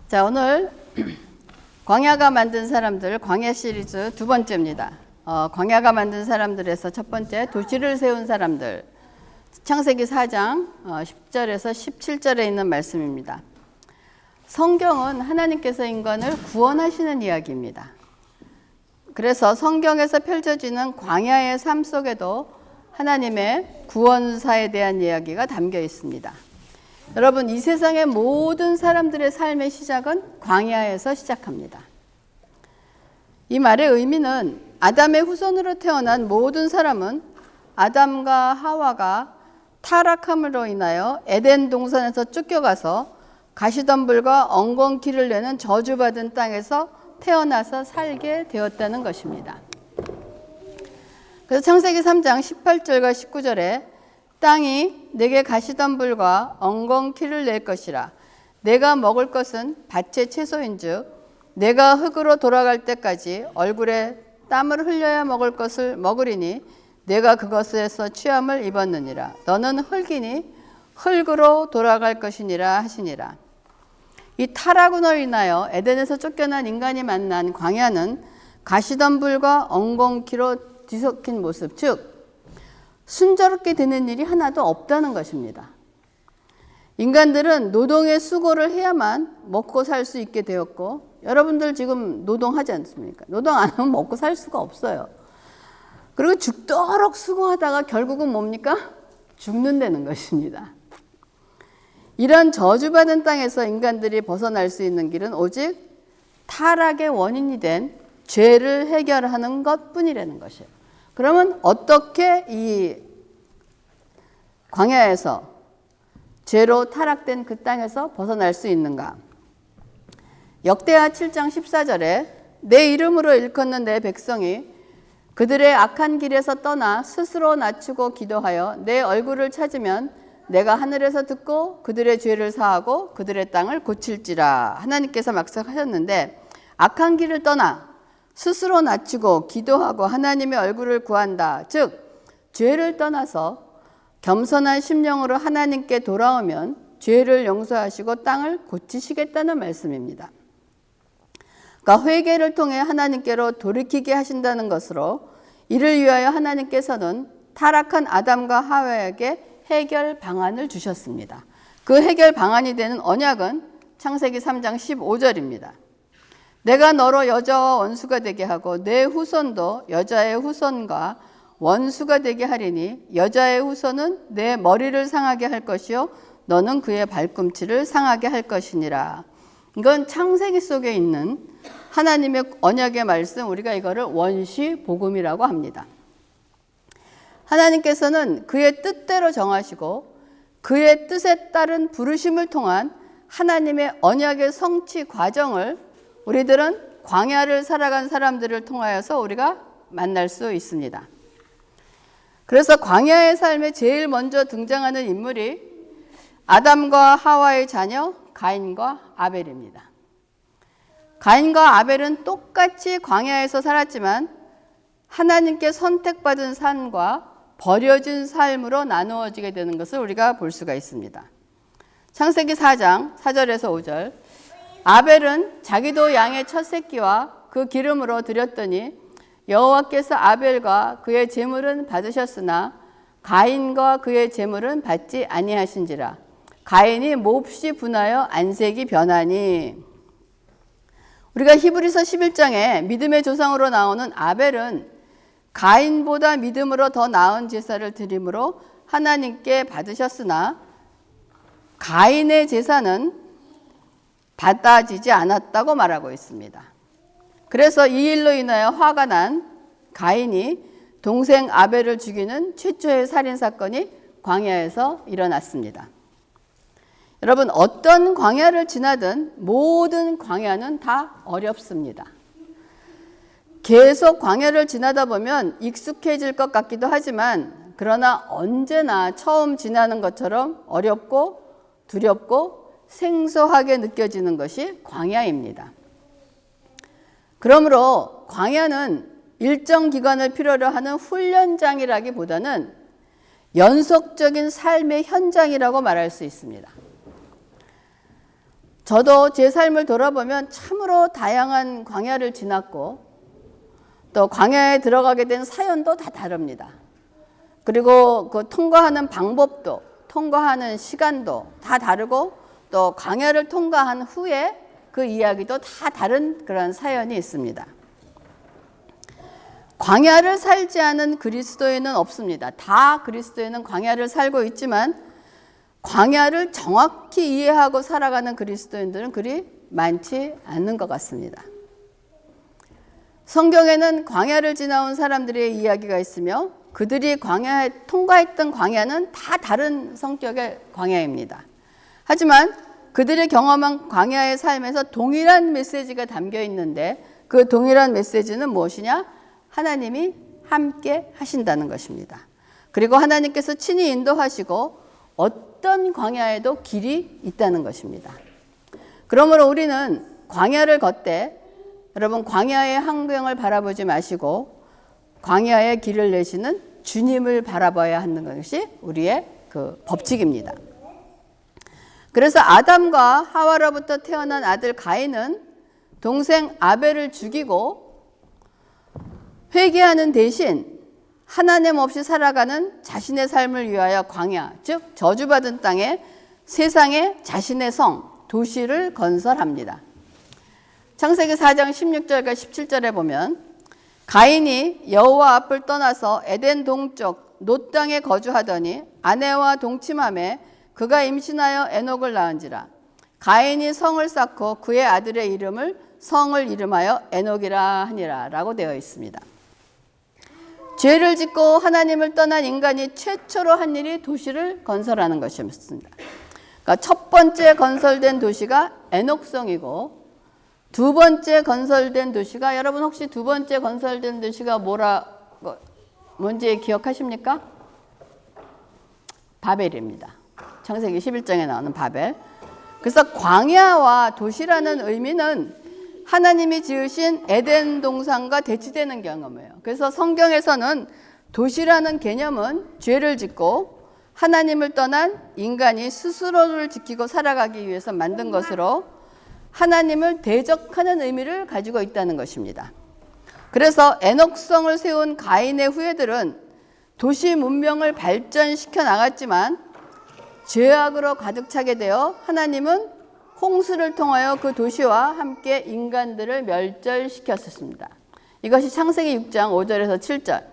자, 오늘 광야가 만든 사람들, 광야 시리즈 두 번째입니다. 광야가 만든 사람들에서 첫 번째, 도시를 세운 사람들. 창세기 4장 10절에서 17절에 있는 말씀입니다. 성경은 하나님께서 인간을 구원하시는 이야기입니다. 그래서 성경에서 펼쳐지는 광야의 삶 속에도 하나님의 구원사에 대한 이야기가 담겨 있습니다. 여러분, 이 세상의 모든 사람들의 삶의 시작은 광야에서 시작합니다. 이 말의 의미는 아담의 후손으로 태어난 모든 사람은 아담과 하와가 타락함으로 인하여 에덴 동산에서 쫓겨가서 가시덤불과 엉겅퀴를 내는 저주받은 땅에서 태어나서 살게 되었다는 것입니다. 그래서 창세기 3장 18절과 19절에 땅이 내게 가시덤불과 엉겅퀴를 낼 것이라. 내가 먹을 것은 밭의 채소인즉 내가 흙으로 돌아갈 때까지 얼굴에 땀을 흘려야 먹을 것을 먹으리니 내가 그것에서 취함을 입었느니라. 너는 흙이니 흙으로 돌아갈 것이니라 하시니라. 이 타락으로 인하여 에덴에서 쫓겨난 인간이 만난 광야는 가시덤불과 엉겅퀴로 뒤섞인 모습, 즉 순조롭게 되는 일이 하나도 없다는 것입니다. 인간들은 노동의 수고를 해야만 먹고 살 수 있게 되었고, 여러분들 지금 노동하지 않습니까? 노동 안 하면 먹고 살 수가 없어요. 그리고 죽도록 수고하다가 결국은 뭡니까? 죽는다는 것입니다. 이런 저주받은 땅에서 인간들이 벗어날 수 있는 길은 오직 타락의 원인이 된 죄를 해결하는 것뿐이라는 것이에요. 그러면 어떻게 이 광야에서 죄로 타락된 그 땅에서 벗어날 수 있는가? 역대하 7장 14절에 내 이름으로 일컫는 내 백성이 그들의 악한 길에서 떠나 스스로 낮추고 기도하여 내 얼굴을 찾으면 내가 하늘에서 듣고 그들의 죄를 사하고 그들의 땅을 고칠지라. 하나님께서 막상하셨는데 악한 길을 떠나 스스로 낮추고 기도하고 하나님의 얼굴을 구한다. 즉 죄를 떠나서 겸손한 심령으로 하나님께 돌아오면 죄를 용서하시고 땅을 고치시겠다는 말씀입니다. 그러니까 회개를 통해 하나님께로 돌이키게 하신다는 것으로 이를 위하여 하나님께서는 타락한 아담과 하와에게 해결 방안을 주셨습니다. 그 해결 방안이 되는 언약은 창세기 3장 15절입니다. 내가 너로 여자와 원수가 되게 하고 내 후손도 여자의 후손과 원수가 되게 하리니 여자의 후손은 내 머리를 상하게 할 것이요 너는 그의 발꿈치를 상하게 할 것이니라. 이건 창세기 속에 있는 하나님의 언약의 말씀, 우리가 이거를 원시 복음이라고 합니다. 하나님께서는 그의 뜻대로 정하시고 그의 뜻에 따른 부르심을 통한 하나님의 언약의 성취 과정을 우리들은 광야를 살아간 사람들을 통하여서 우리가 만날 수 있습니다. 그래서 광야의 삶에 제일 먼저 등장하는 인물이 아담과 하와의 자녀 가인과 아벨입니다. 가인과 아벨은 똑같이 광야에서 살았지만 하나님께 선택받은 삶과 버려진 삶으로 나누어지게 되는 것을 우리가 볼 수가 있습니다. 창세기 4장 4절에서 5절 아벨은 자기도 양의 첫 새끼와 그 기름으로 드렸더니 여호와께서 아벨과 그의 제물은 받으셨으나 가인과 그의 제물은 받지 아니하신지라. 가인이 몹시 분하여 안색이 변하니. 우리가 히브리서 11장에 믿음의 조상으로 나오는 아벨은 가인보다 믿음으로 더 나은 제사를 드림으로 하나님께 받으셨으나 가인의 제사는 받아지지 않았다고 말하고 있습니다. 그래서 이 일로 인하여 화가 난 가인이 동생 아벨을 죽이는 최초의 살인사건이 광야에서 일어났습니다. 여러분, 어떤 광야를 지나든 모든 광야는 다 어렵습니다. 계속 광야를 지나다 보면 익숙해질 것 같기도 하지만 그러나 언제나 처음 지나는 것처럼 어렵고 두렵고 생소하게 느껴지는 것이 광야입니다. 그러므로 광야는 일정 기간을 필요로 하는 훈련장이라기보다는 연속적인 삶의 현장이라고 말할 수 있습니다. 저도 제 삶을 돌아보면 참으로 다양한 광야를 지났고 또 광야에 들어가게 된 사연도 다 다릅니다. 그리고 그 통과하는 방법도 통과하는 시간도 다 다르고 또 광야를 통과한 후에 그 이야기도 다 다른 그런 사연이 있습니다. 광야를 살지 않은 그리스도인은 없습니다. 다 그리스도인은 광야를 살고 있지만 광야를 정확히 이해하고 살아가는 그리스도인들은 그리 많지 않는 것 같습니다. 성경에는 광야를 지나온 사람들의 이야기가 있으며 그들이 광야에 통과했던 광야는 다 다른 성격의 광야입니다. 하지만 그들이 경험한 광야의 삶에서 동일한 메시지가 담겨 있는데 그 동일한 메시지는 무엇이냐? 하나님이 함께 하신다는 것입니다. 그리고 하나님께서 친히 인도하시고 어떤 광야에도 길이 있다는 것입니다. 그러므로 우리는 광야를 걷되 여러분 광야의 환경을 바라보지 마시고 광야의 길을 내시는 주님을 바라봐야 하는 것이 우리의 그 법칙입니다. 그래서 아담과 하와로부터 태어난 아들 가인은 동생 아벨을 죽이고 회개하는 대신 하나님 없이 살아가는 자신의 삶을 위하여 광야, 즉 저주받은 땅에 세상에 자신의 성, 도시를 건설합니다. 창세기 4장 16절과 17절에 보면 가인이 여호와 앞을 떠나서 에덴 동쪽 놋 땅에 거주하더니 아내와 동침함에 그가 임신하여 에녹을 낳은지라. 가인이 성을 쌓고 그의 아들의 이름을 성을 이름하여 에녹이라 하니라 라고 되어 있습니다. 죄를 짓고 하나님을 떠난 인간이 최초로 한 일이 도시를 건설하는 것이었습니다. 그러니까 첫 번째 건설된 도시가 에녹성이고 두 번째 건설된 도시가 여러분 혹시 두 번째 건설된 도시가 뭔지 기억하십니까? 바벨입니다. 창세기 11장에 나오는 바벨. 그래서 광야와 도시라는 의미는 하나님이 지으신 에덴 동산과 대치되는 경험이에요. 그래서 성경에서는 도시라는 개념은 죄를 짓고 하나님을 떠난 인간이 스스로를 지키고 살아가기 위해서 만든 것으로 하나님을 대적하는 의미를 가지고 있다는 것입니다. 그래서 에녹성을 세운 가인의 후예들은 도시 문명을 발전시켜 나갔지만 죄악으로 가득 차게 되어 하나님은 홍수를 통하여 그 도시와 함께 인간들을 멸절시켰습니다. 이것이 창세기 6장 5절에서 7절.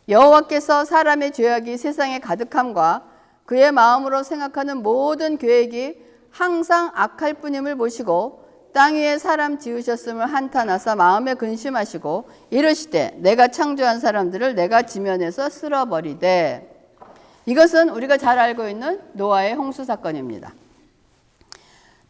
여호와께서 사람의 죄악이 세상에 가득함과 그의 마음으로 생각하는 모든 계획이 항상 악할 뿐임을 보시고 땅 위에 사람 지으셨음을 한탄하사 마음에 근심하시고 이르시되 내가 창조한 사람들을 내가 지면에서 쓸어버리되. 이것은 우리가 잘 알고 있는 노아의 홍수 사건입니다.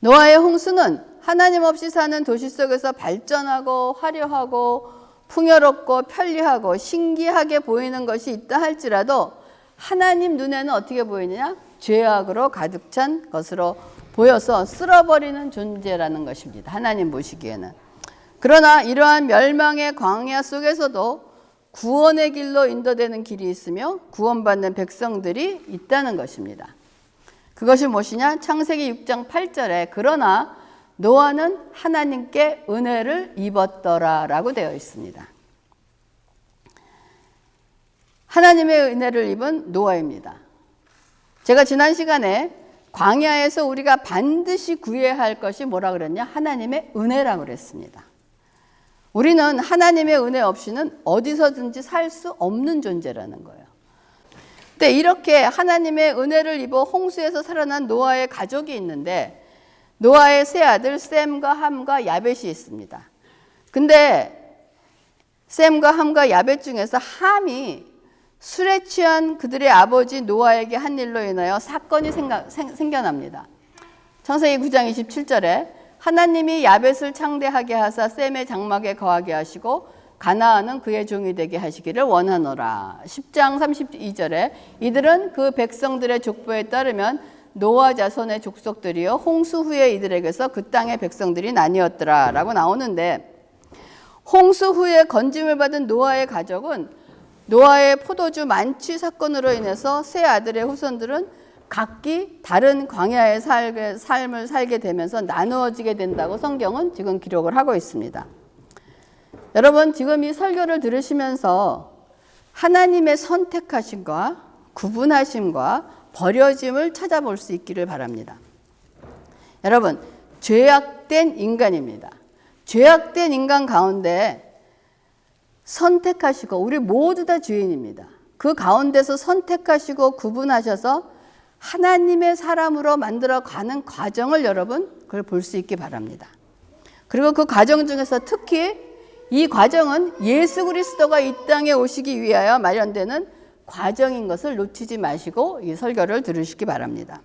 노아의 홍수는 하나님 없이 사는 도시 속에서 발전하고 화려하고 풍요롭고 편리하고 신기하게 보이는 것이 있다 할지라도 하나님 눈에는 어떻게 보이느냐? 죄악으로 가득 찬 것으로 보여서 쓸어버리는 존재라는 것입니다. 하나님 보시기에는. 그러나 이러한 멸망의 광야 속에서도 구원의 길로 인도되는 길이 있으며 구원받는 백성들이 있다는 것입니다. 그것이 무엇이냐? 창세기 6장 8절에 그러나 노아는 하나님께 은혜를 입었더라 라고 되어 있습니다. 하나님의 은혜를 입은 노아입니다. 제가 지난 시간에 광야에서 우리가 반드시 구해야 할 것이 뭐라 그랬냐? 하나님의 은혜라고 그랬습니다. 우리는 하나님의 은혜 없이는 어디서든지 살 수 없는 존재라는 거예요. 근데 이렇게 하나님의 은혜를 입어 홍수에서 살아난 노아의 가족이 있는데 노아의 세 아들 셈과 함과 야벳이 있습니다. 근데 셈과 함과 야벳 중에서 함이 술에 취한 그들의 아버지 노아에게 한 일로 인하여 사건이 생겨납니다. 창세기 9장 27절에 하나님이 야벳을 창대하게 하사 셈의 장막에 거하게 하시고 가나안은 그의 종이 되게 하시기를 원하노라. 10장 32절에 이들은 그 백성들의 족보에 따르면 노아 자손의 족속들이요 홍수 후에 이들에게서 그 땅의 백성들이 나뉘었더라 라고 나오는데, 홍수 후에 건짐을 받은 노아의 가족은 노아의 포도주 만취 사건으로 인해서 세 아들의 후손들은 각기 다른 광야의 삶을 살게 되면서 나누어지게 된다고 성경은 지금 기록을 하고 있습니다. 여러분, 지금 이 설교를 들으시면서 하나님의 선택하심과 구분하심과 버려짐을 찾아볼 수 있기를 바랍니다. 여러분, 죄악된 인간입니다. 죄악된 인간 가운데 선택하시고, 우리 모두 다 죄인입니다. 그 가운데서 선택하시고 구분하셔서 하나님의 사람으로 만들어가는 과정을 여러분 그걸 볼 수 있기 바랍니다. 그리고 그 과정 중에서 특히 이 과정은 예수 그리스도가 이 땅에 오시기 위하여 마련되는 과정인 것을 놓치지 마시고 이 설교를 들으시기 바랍니다.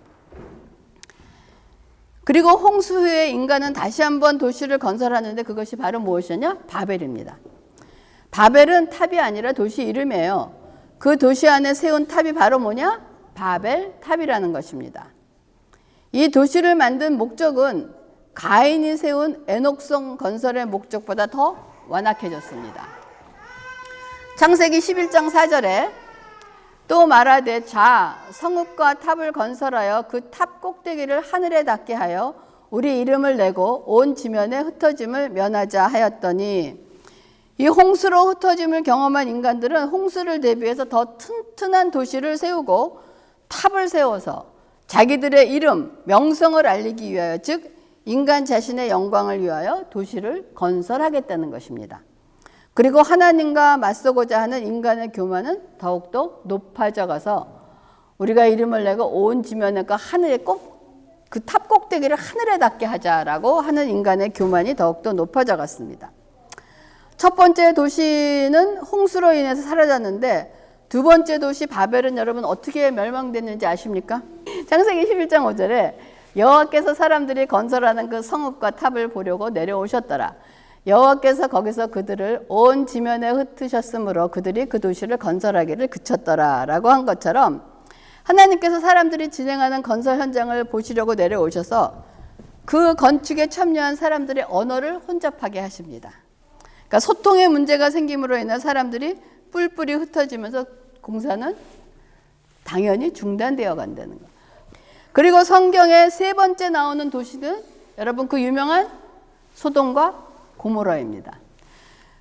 그리고 홍수 후에 인간은 다시 한번 도시를 건설하는데 그것이 바로 무엇이냐? 바벨입니다. 바벨은 탑이 아니라 도시 이름이에요. 그 도시 안에 세운 탑이 바로 뭐냐? 바벨 탑이라는 것입니다. 이 도시를 만든 목적은 가인이 세운 에녹성 건설의 목적보다 더 완악해졌습니다. 창세기 11장 4절에 또 말하되 자 성읍과 탑을 건설하여 그 탑 꼭대기를 하늘에 닿게 하여 우리 이름을 내고 온 지면에 흩어짐을 면하자 하였더니, 이 홍수로 흩어짐을 경험한 인간들은 홍수를 대비해서 더 튼튼한 도시를 세우고 탑을 세워서 자기들의 이름, 명성을 알리기 위하여, 즉 인간 자신의 영광을 위하여 도시를 건설하겠다는 것입니다. 그리고 하나님과 맞서고자 하는 인간의 교만은 더욱더 높아져 가서 우리가 이름을 내고 온 지면에 하늘에 꼭 그 탑 꼭대기를 하늘에 닿게 하자라고 하는 인간의 교만이 더욱더 높아져 갔습니다. 첫 번째 도시는 홍수로 인해서 사라졌는데 두 번째 도시 바벨은 여러분 어떻게 멸망됐는지 아십니까? 창세기 11장 5절에 여호와께서 사람들이 건설하는 그 성읍과 탑을 보려고 내려오셨더라. 여호와께서 거기서 그들을 온 지면에 흩으셨으므로 그들이 그 도시를 건설하기를 그쳤더라 라고 한 것처럼, 하나님께서 사람들이 진행하는 건설 현장을 보시려고 내려오셔서 그 건축에 참여한 사람들의 언어를 혼잡하게 하십니다. 그러니까 소통의 문제가 생김으로 인해 사람들이 뿔뿔이 흩어지면서 공사는 당연히 중단되어 간다는 것. 그리고 성경에 세 번째 나오는 도시는 여러분 그 유명한 소돔과 고모라입니다.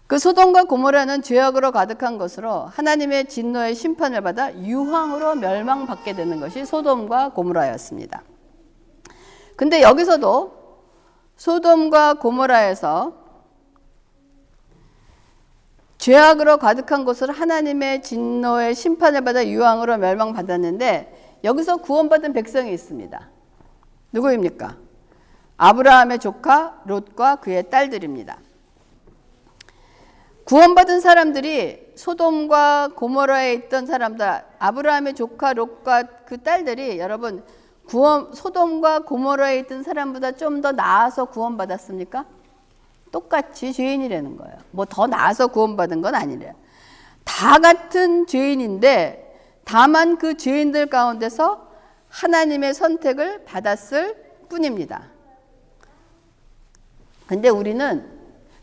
그 소돔과 고모라는 죄악으로 가득한 것으로 하나님의 진노의 심판을 받아 유황으로 멸망받게 되는 것이 소돔과 고모라였습니다. 근데 여기서도 소돔과 고모라에서 죄악으로 가득한 곳을 하나님의 진노의 심판을 받아 유황으로 멸망받았는데, 여기서 구원받은 백성이 있습니다. 누구입니까? 아브라함의 조카 롯과 그의 딸들입니다. 구원받은 사람들이 소돔과 고모라에 있던 사람들, 아브라함의 조카 롯과 그 딸들이 여러분 소돔과 고모라에 있던 사람보다 좀 더 나아서 구원받았습니까? 똑같이 죄인이라는 거예요. 뭐 더 나아서 구원받은 건 아니래요. 다 같은 죄인인데 다만 그 죄인들 가운데서 하나님의 선택을 받았을 뿐입니다. 근데 우리는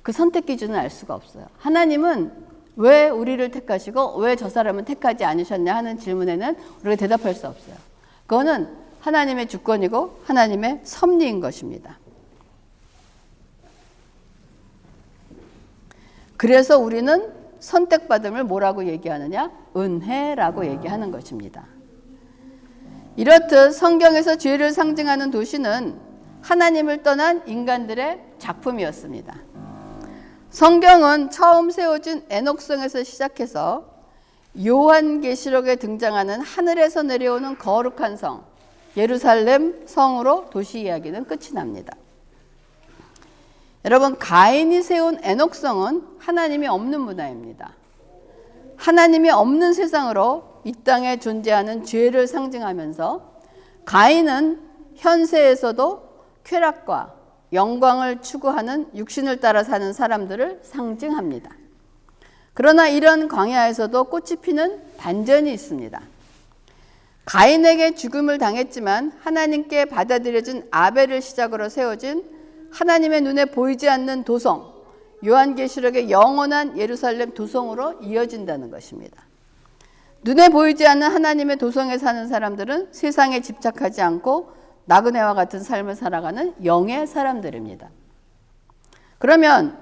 그 선택 기준을 알 수가 없어요. 하나님은 왜 우리를 택하시고 왜 저 사람은 택하지 않으셨냐 하는 질문에는 우리가 대답할 수 없어요. 그거는 하나님의 주권이고 하나님의 섭리인 것입니다. 그래서 우리는 선택받음을 뭐라고 얘기하느냐? 은혜라고 얘기하는 것입니다. 이렇듯 성경에서 죄를 상징하는 도시는 하나님을 떠난 인간들의 작품이었습니다. 성경은 처음 세워진 에녹성에서 시작해서 요한계시록에 등장하는 하늘에서 내려오는 거룩한 성, 예루살렘 성으로 도시 이야기는 끝이 납니다. 여러분, 가인이 세운 에녹성은 하나님이 없는 문화입니다. 하나님이 없는 세상으로 이 땅에 존재하는 죄를 상징하면서 가인은 현세에서도 쾌락과 영광을 추구하는 육신을 따라 사는 사람들을 상징합니다. 그러나 이런 광야에서도 꽃이 피는 반전이 있습니다. 가인에게 죽음을 당했지만 하나님께 받아들여진 아벨을 시작으로 세워진 하나님의 눈에 보이지 않는 도성, 요한계시록의 영원한 예루살렘 도성으로 이어진다는 것입니다. 눈에 보이지 않는 하나님의 도성에 사는 사람들은 세상에 집착하지 않고 나그네와 같은 삶을 살아가는 영의 사람들입니다. 그러면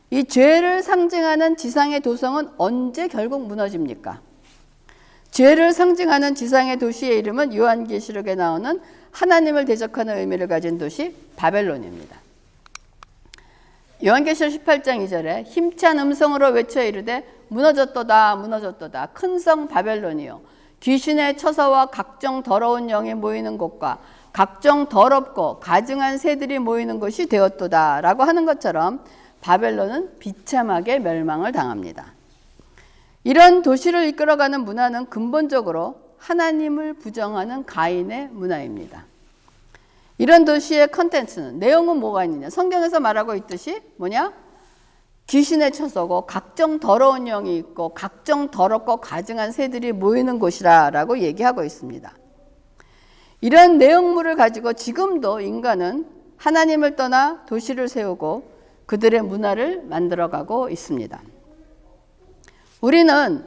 이 죄를 상징하는 지상의 도성은 언제 결국 무너집니까? 죄를 상징하는 지상의 도시의 이름은 요한계시록에 나오는 하나님을 대적하는 의미를 가진 도시 바벨론입니다. 요한계시록 18장 2절에 힘찬 음성으로 외쳐 이르되 무너졌도다 무너졌도다 큰 성 바벨론이요 귀신의 처소와 각종 더러운 영이 모이는 곳과 각종 더럽고 가증한 새들이 모이는 곳이 되었도다 라고 하는 것처럼 바벨론은 비참하게 멸망을 당합니다. 이런 도시를 이끌어가는 문화는 근본적으로 하나님을 부정하는 가인의 문화입니다. 이런 도시의 컨텐츠는, 내용은 뭐가 있느냐? 성경에서 말하고 있듯이 뭐냐? 귀신의 처소고 각종 더러운 영이 있고 각종 더럽고 가증한 새들이 모이는 곳이라고 얘기하고 있습니다. 이런 내용물을 가지고 지금도 인간은 하나님을 떠나 도시를 세우고 그들의 문화를 만들어가고 있습니다. 우리는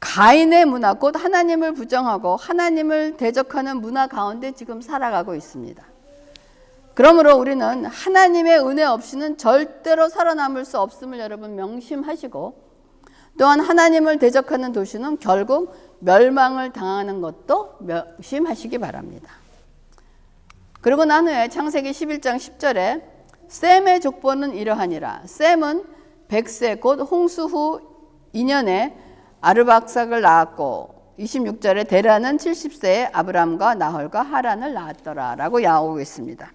가인의 문화, 곧 하나님을 부정하고 하나님을 대적하는 문화 가운데 지금 살아가고 있습니다. 그러므로 우리는 하나님의 은혜 없이는 절대로 살아남을 수 없음을 여러분 명심하시고, 또한 하나님을 대적하는 도시는 결국 멸망을 당하는 것도 명심하시기 바랍니다. 그리고 난 후에 창세기 11장 10절에 셈의 족보는 이러하니라. 셈은 100세 곧 홍수 후 2년에 아르박삭을 낳았고 26절에 데라는 70세에 아브람과 나홀과 하란을 낳았더라 라고 나오고 있습니다.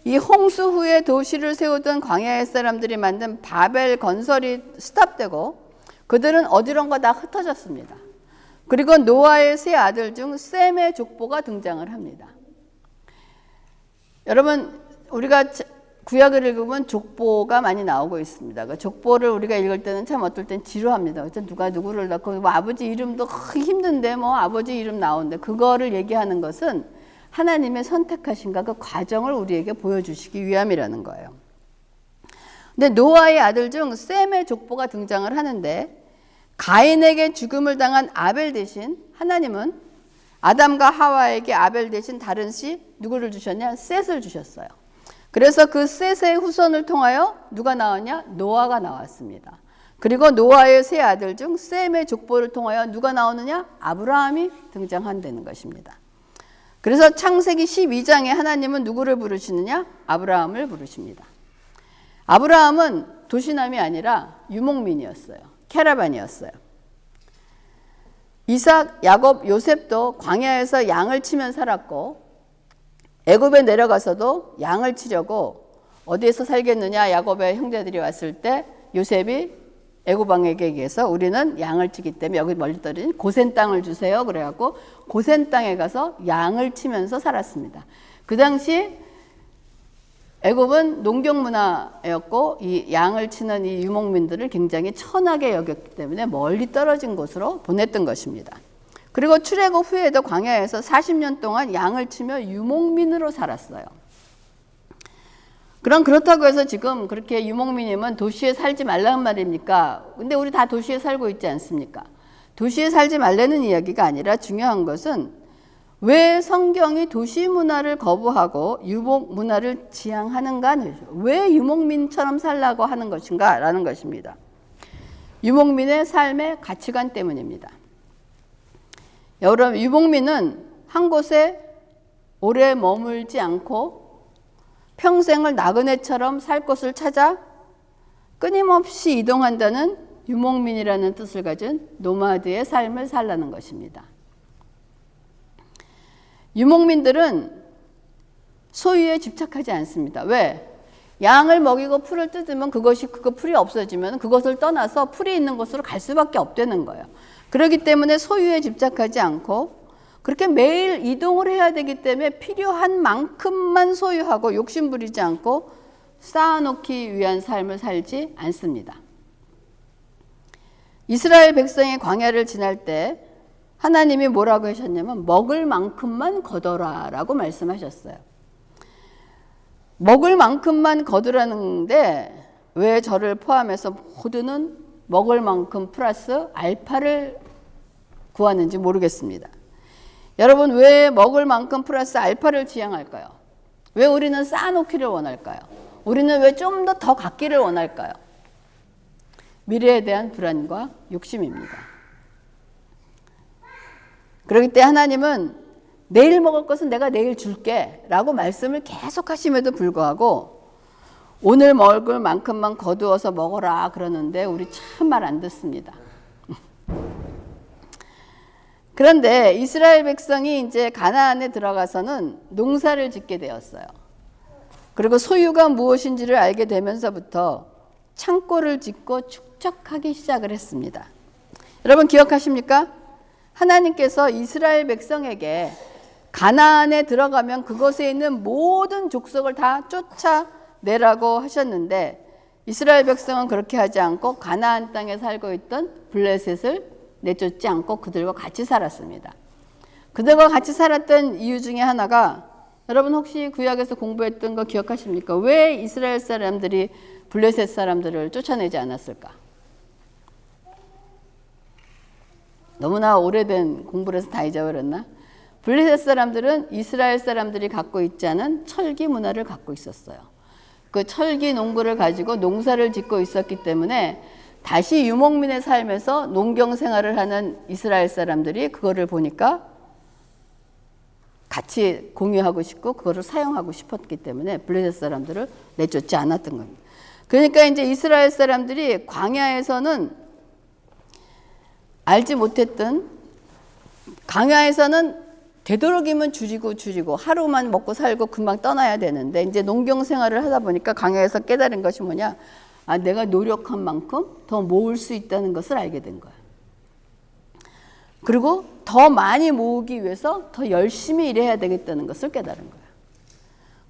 이 홍수 후에 도시를 세우던 광야의 사람들이 만든 바벨 건설이 스탑되고 그들은 어디론가 다 흩어졌습니다. 그리고 노아의 세 아들 중 셈의 족보가 등장을 합니다. 여러분, 우리가 구약을 읽으면 족보가 많이 나오고 있습니다. 그 족보를 우리가 읽을 때는 참 어떨 땐 지루합니다. 누가 누구를 낳고 뭐 아버지 이름도 힘든데 뭐 아버지 이름 나오는데, 그거를 얘기하는 것은 하나님의 선택하신가 그 과정을 우리에게 보여주시기 위함이라는 거예요. 근데 노아의 아들 중 셈의 족보가 등장을 하는데, 가인에게 죽음을 당한 아벨 대신 하나님은 아담과 하와에게 아벨 대신 다른 씨 누구를 주셨냐? 셋을 주셨어요. 그래서 그 셋의 후손을 통하여 누가 나왔냐? 노아가 나왔습니다. 그리고 노아의 세 아들 중 셈의 족보를 통하여 누가 나오느냐? 아브라함이 등장한다는 것입니다. 그래서 창세기 12장에 하나님은 누구를 부르시느냐? 아브라함을 부르십니다. 아브라함은 도시남이 아니라 유목민이었어요. 캐라반이었어요. 이삭, 야곱, 요셉도 광야에서 양을 치며 살았고 애굽에 내려가서도 양을 치려고 어디에서 살겠느냐? 야곱의 형제들이 왔을 때 요셉이 애굽 왕에게 얘기해서 우리는 양을 치기 때문에 여기 멀리 떨어진 고센 땅을 주세요. 그래갖고 고센 땅에 가서 양을 치면서 살았습니다. 그 당시 애굽은 농경 문화였고 이 양을 치는 이 유목민들을 굉장히 천하게 여겼기 때문에 멀리 떨어진 곳으로 보냈던 것입니다. 그리고 출애굽 후에도 광야에서 40년 동안 양을 치며 유목민으로 살았어요. 그럼 그렇다고 해서 지금 그렇게 유목민이면 도시에 살지 말라는 말입니까? 근데 우리 다 도시에 살고 있지 않습니까? 도시에 살지 말라는 이야기가 아니라 중요한 것은 왜 성경이 도시 문화를 거부하고 유목 문화를 지향하는가? 왜 유목민처럼 살라고 하는 것인가? 라는 것입니다. 유목민의 삶의 가치관 때문입니다. 여러분, 유목민은 한 곳에 오래 머물지 않고 평생을 나그네처럼 살 곳을 찾아 끊임없이 이동한다는 유목민이라는 뜻을 가진 노마드의 삶을 살라는 것입니다. 유목민들은 소유에 집착하지 않습니다. 왜? 양을 먹이고 풀을 뜯으면 그 풀이 없어지면 그것을 떠나서 풀이 있는 곳으로 갈 수밖에 없다는 거예요. 그렇기 때문에 소유에 집착하지 않고 그렇게 매일 이동을 해야 되기 때문에 필요한 만큼만 소유하고 욕심 부리지 않고 쌓아놓기 위한 삶을 살지 않습니다. 이스라엘 백성이 광야를 지날 때 하나님이 뭐라고 하셨냐면 먹을 만큼만 거둬라라고 말씀하셨어요. 먹을 만큼만 거두라는데 왜 저를 포함해서 모두는 먹을 만큼 플러스 알파를 구하는지 모르겠습니다. 여러분, 왜 먹을 만큼 플러스 알파를 지향할까요? 왜 우리는 쌓아놓기를 원할까요? 우리는 왜 좀 더 갖기를 원할까요? 미래에 대한 불안과 욕심입니다. 그렇기 때문에 하나님은 내일 먹을 것은 내가 내일 줄게 라고 말씀을 계속 하심에도 불구하고 오늘 먹을 만큼만 거두어서 먹어라 그러는데 우리 참 말 안 듣습니다. 그런데 이스라엘 백성이 이제 가나안에 들어가서는 농사를 짓게 되었어요. 그리고 소유가 무엇인지를 알게 되면서부터 창고를 짓고 축적하기 시작을 했습니다. 여러분 기억하십니까? 하나님께서 이스라엘 백성에게 가나안에 들어가면 그곳에 있는 모든 족속을 다 쫓아내라고 하셨는데 이스라엘 백성은 그렇게 하지 않고 가나안 땅에 살고 있던 블레셋을 내쫓지 않고 그들과 같이 살았습니다. 그들과 같이 살았던 이유 중에 하나가 여러분 혹시 구약에서 공부했던 거 기억하십니까? 왜 이스라엘 사람들이 블레셋 사람들을 쫓아내지 않았을까? 너무나 오래된 공부를 해서 다 잊어버렸나? 블레셋 사람들은 이스라엘 사람들이 갖고 있지 않은 철기 문화를 갖고 있었어요. 그 철기 농구를 가지고 농사를 짓고 있었기 때문에 다시 유목민의 삶에서 농경 생활을 하는 이스라엘 사람들이 그거를 보니까 같이 공유하고 싶고 그거를 사용하고 싶었기 때문에 블레셋 사람들을 내쫓지 않았던 겁니다. 그러니까 이제 이스라엘 사람들이 광야에서는 알지 못했던 광야에서는 되도록이면 줄이고 하루만 먹고 살고 금방 떠나야 되는데 이제 농경 생활을 하다 보니까 광야에서 깨달은 것이 뭐냐? 아, 내가 노력한 만큼 더 모을 수 있다는 것을 알게 된 거야. 그리고 더 많이 모으기 위해서 더 열심히 일해야 되겠다는 것을 깨달은 거야.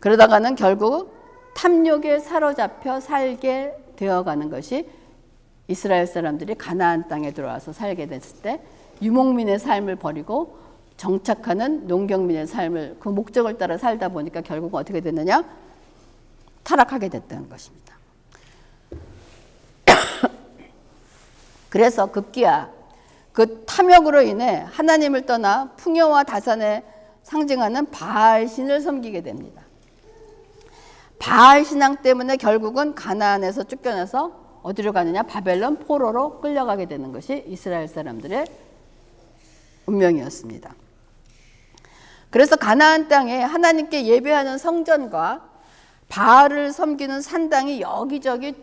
그러다가는 결국 탐욕에 사로잡혀 살게 되어가는 것이 이스라엘 사람들이 가나안 땅에 들어와서 살게 됐을 때 유목민의 삶을 버리고 정착하는 농경민의 삶을 그 목적을 따라 살다 보니까 결국 어떻게 됐느냐? 타락하게 됐다는 것입니다. 그래서 급기야 그 탐욕으로 인해 하나님을 떠나 풍요와 다산에 상징하는 바알 신을 섬기게 됩니다. 바알 신앙 때문에 결국은 가나안에서 쫓겨나서 어디로 가느냐? 바벨론 포로로 끌려가게 되는 것이 이스라엘 사람들의 운명이었습니다. 그래서 가나안 땅에 하나님께 예배하는 성전과 바알을 섬기는 산당이 여기저기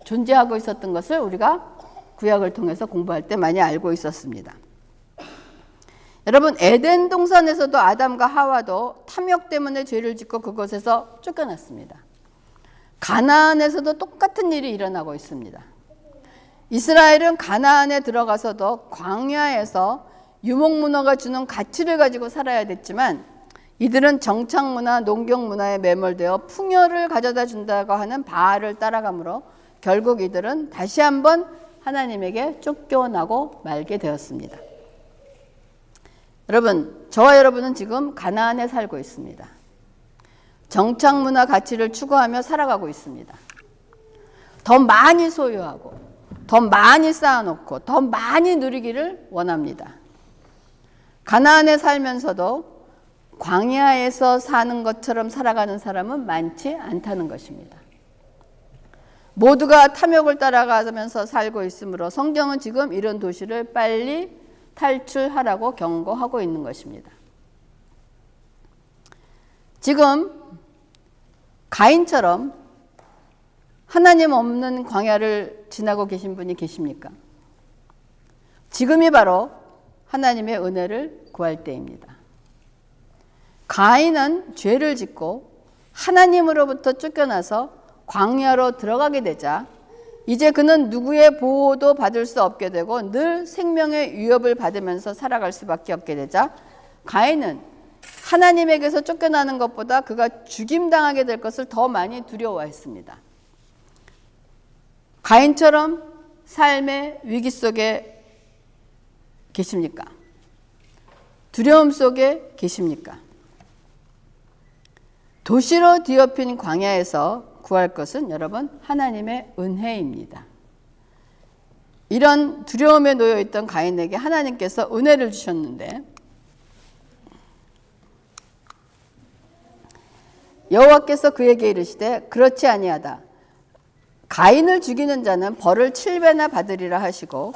존재하고 있었던 것을 우리가 구약을 통해서 공부할 때 많이 알고 있었습니다. 여러분 에덴 동산에서도 아담과 하와도 탐욕 때문에 죄를 짓고 그곳에서 쫓겨났습니다. 가나안에서도 똑같은 일이 일어나고 있습니다. 이스라엘은 가나안에 들어가서도 광야에서 유목문화가 주는 가치를 가지고 살아야 됐지만 이들은 정착문화, 농경문화에 매몰되어 풍요를 가져다 준다고 하는 바알을 따라가므로 결국 이들은 다시 한번 하나님에게 쫓겨나고 말게 되었습니다. 여러분, 저와 여러분은 지금 가나안에 살고 있습니다. 정착문화 가치를 추구하며 살아가고 있습니다. 더 많이 소유하고 더 많이 쌓아놓고 더 많이 누리기를 원합니다. 가나안에 살면서도 광야에서 사는 것처럼 살아가는 사람은 많지 않다는 것입니다. 모두가 탐욕을 따라가면서 살고 있으므로 성경은 지금 이런 도시를 빨리 탈출하라고 경고하고 있는 것입니다. 지금 가인처럼 하나님 없는 광야를 지나고 계신 분이 계십니까? 지금이 바로 하나님의 은혜를 구할 때입니다. 가인은 죄를 짓고 하나님으로부터 쫓겨나서 광야로 들어가게 되자 이제 그는 누구의 보호도 받을 수 없게 되고 늘 생명의 위협을 받으면서 살아갈 수밖에 없게 되자 가인은 하나님에게서 쫓겨나는 것보다 그가 죽임당하게 될 것을 더 많이 두려워했습니다. 가인처럼 삶의 위기 속에 계십니까? 두려움 속에 계십니까? 도시로 뒤엎인 광야에서 구할 것은 여러분 하나님의 은혜입니다. 이런 두려움에 놓여 있던 가인에게 하나님께서 은혜를 주셨는데 여호와께서 그에게 이르시되 그렇지 아니하다. 가인을 죽이는 자는 벌을 7배나 받으리라 하시고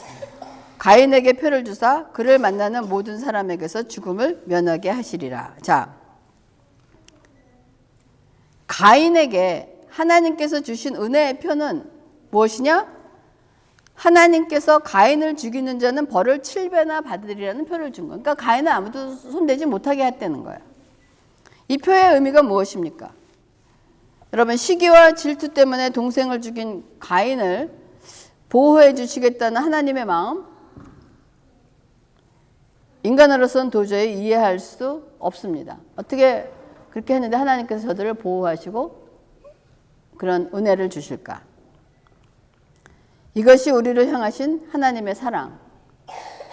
가인에게 표를 주사 그를 만나는 모든 사람에게서 죽음을 면하게 하시리라. 자, 가인에게 하나님께서 주신 은혜의 표는 무엇이냐? 하나님께서 가인을 죽이는 자는 벌을 7배나 받으리라는 표를 준 거예요. 그러니까 가인은 아무도 손대지 못하게 했다는 거예요. 이 표의 의미가 무엇입니까? 여러분, 시기와 질투 때문에 동생을 죽인 가인을 보호해 주시겠다는 하나님의 마음, 인간으로서는 도저히 이해할 수 없습니다. 어떻게 그렇게 했는데 하나님께서 저들을 보호하시고 그런 은혜를 주실까? 이것이 우리를 향하신 하나님의 사랑,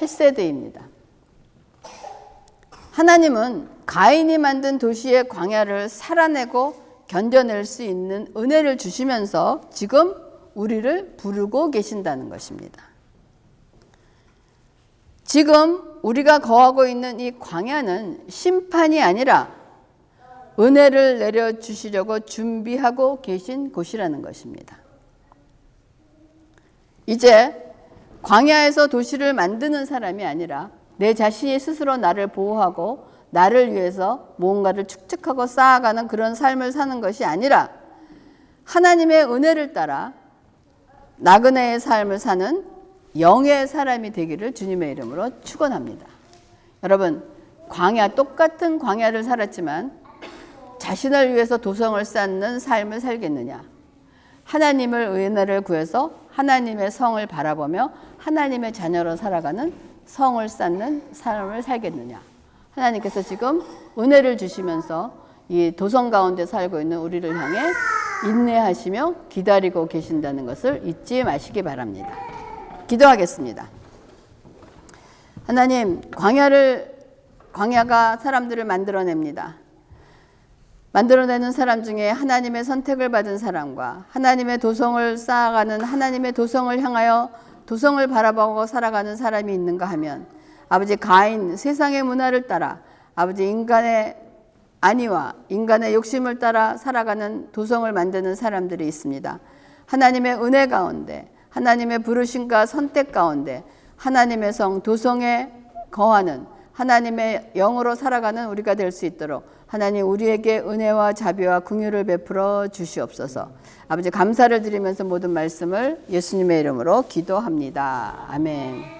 헤세드입니다. 하나님은 가인이 만든 도시의 광야를 살아내고 견뎌낼 수 있는 은혜를 주시면서 지금 우리를 부르고 계신다는 것입니다. 지금 우리가 거하고 있는 이 광야는 심판이 아니라 은혜를 내려주시려고 준비하고 계신 곳이라는 것입니다. 이제 광야에서 도시를 만드는 사람이 아니라 내 자신이 스스로 나를 보호하고 나를 위해서 무언가를 축적하고 쌓아가는 그런 삶을 사는 것이 아니라 하나님의 은혜를 따라 나그네의 삶을 사는 영의 사람이 되기를 주님의 이름으로 축원합니다. 여러분, 똑같은 광야를 살았지만 자신을 위해서 도성을 쌓는 삶을 살겠느냐? 하나님을 은혜를 구해서 하나님의 성을 바라보며 하나님의 자녀로 살아가는 성을 쌓는 삶을 살겠느냐? 하나님께서 지금 은혜를 주시면서 이 도성 가운데 살고 있는 우리를 향해 인내하시며 기다리고 계신다는 것을 잊지 마시기 바랍니다. 기도하겠습니다. 하나님, 광야가 사람들을 만들어냅니다. 만들어내는 사람 중에 하나님의 선택을 받은 사람과 하나님의 도성을 쌓아가는 하나님의 도성을 향하여 도성을 바라보고 살아가는 사람이 있는가 하면 아버지 가인 세상의 문화를 따라 아버지 인간의 안위와 인간의 욕심을 따라 살아가는 도성을 만드는 사람들이 있습니다. 하나님의 은혜 가운데 하나님의 부르심과 선택 가운데 하나님의 성 도성에 거하는 하나님의 영으로 살아가는 우리가 될 수 있도록 하나님 우리에게 은혜와 자비와 긍휼을 베풀어 주시옵소서. 아버지 감사를 드리면서 모든 말씀을 예수님의 이름으로 기도합니다. 아멘.